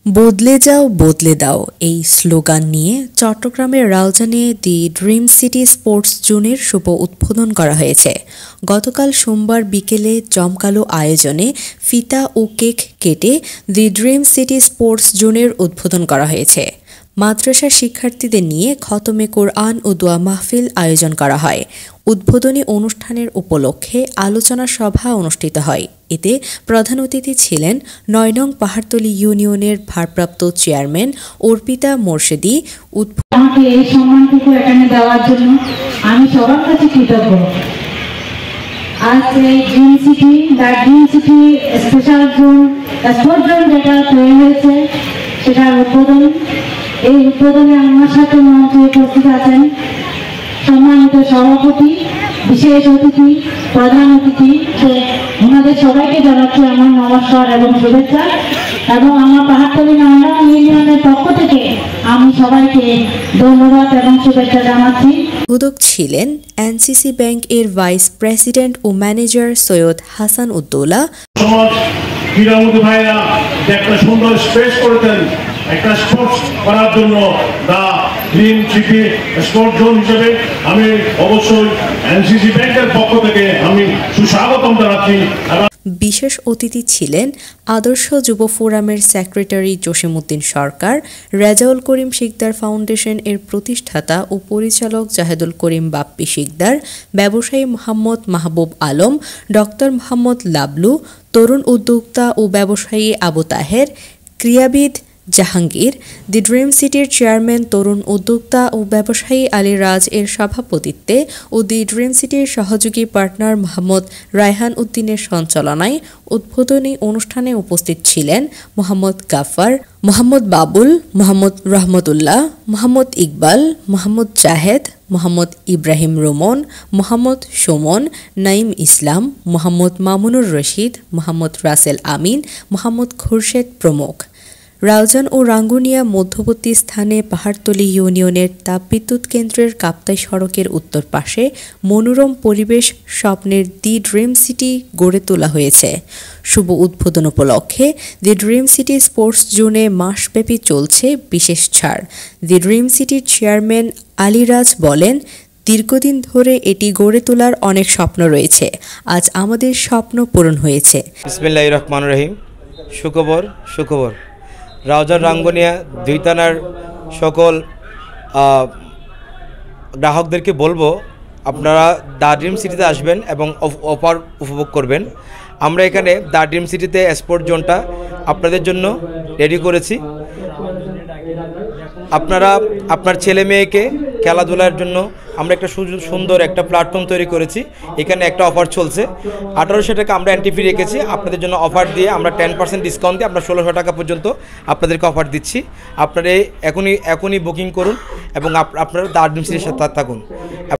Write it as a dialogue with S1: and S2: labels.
S1: বদলে যাও বদলে দাও এই স্লোগান নিয়ে চট্টগ্রামের রাউজানে দি ড্রিম সিটি স্পোর্টস জোনের শুভ উদ্বোধন করা হয়েছে। গতকাল সোমবার বিকেলে জমকালো আয়োজনে ফিতা ও কেক কেটে দি ড্রিম সিটি স্পোর্টস জোনের উদ্বোধন করা হয়েছে। মাদ্রাসার শিক্ষার্থীদের নিয়ে খতমে কোরআন ও দোয়া মাহফিল আয়োজন করা হয়। উদ্বোধনী অনুষ্ঠানের উপলক্ষে আলোচনা সভা অনুষ্ঠিত হয়। এতে প্রধান অতিথি ছিলেন ৯ নং পাহাড়তলী ইউনিয়নের ভারপ্রাপ্ত চেয়ারম্যান অর্পিতা মোরশেদি।
S2: আমাকে এই সম্মানটুকু এখানে দেওয়ার জন্য আমি সবার কাছে কৃতজ্ঞ। আজ এই dream city special zone sport zone যেটা তৈরি হয়েছে সেটার উদ্বোধন, এই উদ্বোধনে আমার সাথে মঞ্চে উপস্থিত আছেন সম্মানিত সভাপতি, বিশেষ অতিথি, প্রধান অতিথি, ওনাদের সবাইকে জানাচ্ছি আমার নমস্কার এবং শুভেচ্ছা। এবং আমার পাহাড়তলী ৯ নং ইউনিয়নের পক্ষ থেকে আমি সবাইকে ধন্যবাদ এবং শুভেচ্ছা জানাচ্ছি।
S1: উদ্বোধক ছিলেন এনসিসি ব্যাংক এর ভাইস প্রেসিডেন্ট ও ম্যানেজার সৈয়দ হাসান উদ্দৌলা।
S3: ক্রীড়ামন্ত্রী ভাইরা একটা সুন্দর স্পেস করেছেন একটা স্পোর্টস করার জন্য দা ড্রিম সিটি স্পোর্ট জোন হিসেবে আমি অবশ্যই এনসিসি ব্যাংকের পক্ষ থেকে আমি সুস্বাগতম জানাচ্ছি।
S1: বিশেষ অতিথি ছিলেন আদর্শ যুব ফোরামের সেক্রেটারি জসিমউদ্দিন সরকার, রেজাউল করিম শিকদার ফাউন্ডেশন এর প্রতিষ্ঠাতা ও পরিচালক জাহেদুল করিম বাপ্পি শিকদার, ব্যবসায়ী মোহাম্মদ মাহবুব আলম, ডক্টর মোহাম্মদ লাবলু, তরুণ উদ্যোক্তা ও ব্যবসায়ী আবু তাহের, ক্রীড়াবিদ জাহাঙ্গীর, দি ড্রিম সিটির চেয়ারম্যান তরুণ উদ্যোক্তা ও ব্যবসায়ী আলী রাজ এর সভাপতিত্বে ও দি ড্রিম সিটির সহযোগী পার্টনার মোহাম্মদ রায়হান উদ্দিনের সঞ্চালনায় উদ্বোধনী অনুষ্ঠানে উপস্থিত ছিলেন মোহাম্মদ গাফফার, মোহাম্মদ বাবুল, মোহাম্মদ রহমতুল্লাহ, মোহাম্মদ ইকবাল, মোহাম্মদ জাহেদ, মোহাম্মদ ইব্রাহিম রোমন, মোহাম্মদ সুমন, নাইম ইসলাম, মোহাম্মদ মামুনুর রশিদ, মোহাম্মদ রাসেল আমিন, মোহাম্মদ খুরশেদ প্রমুখ। রাউজান ও রাঙ্গুনিয়া মধ্যবর্তী স্থানে পাহাড়তলী ইউনিয়নের তাপবিদ্যুৎ কেন্দ্রের কাপ্তাই সড়কের উত্তর পাশে মনোরম পরিবেশ স্বপ্নের দি ড্রিম সিটি গড়ে তোলা হয়েছে। শুভ উদ্বোধন উপলক্ষে দি ড্রিম সিটি স্পোর্টস জোনে মাসব্যাপী চলছে বিশেষ ছাড়। দি ড্রিম সিটির চেয়ারম্যান আলী রাজ বলেন, দীর্ঘদিন ধরে এটি গড়ে তোলার অনেক স্বপ্ন রয়েছে, আজ আমাদের স্বপ্ন পূরণ হয়েছে।
S4: বিসমিল্লাহির রহমানির রহিম। সুখবর রাউজান রাঙ্গুনিয়া ২ থানার সকল গ্রাহকদেরকে বলবো আপনারা দ্য ড্রিম সিটিতে আসবেন এবং অফার উপভোগ করবেন। আমরা এখানে দ্য ড্রিম সিটিতে স্পোর্ট জোনটা আপনাদের জন্য রেডি করেছি। আপনারা আপনার ছেলে মেয়েকে খেলাধুলার জন্য আমরা একটা সুন্দর একটা প্ল্যাটফর্ম তৈরি করেছি। এখানে একটা অফার চলছে, 1800 টাকা আমরা এন্ট্রি ফি রেখেছি। আপনাদের জন্য অফার দিয়ে আমরা 10% ডিসকাউন্ট দিয়ে আমরা 1600 টাকা পর্যন্ত আপনাদেরকে অফার দিচ্ছি। আপনারা এখনই বুকিং করুন এবং আপনারা দ্য ড্রিম সিটির সাথে থাকুন।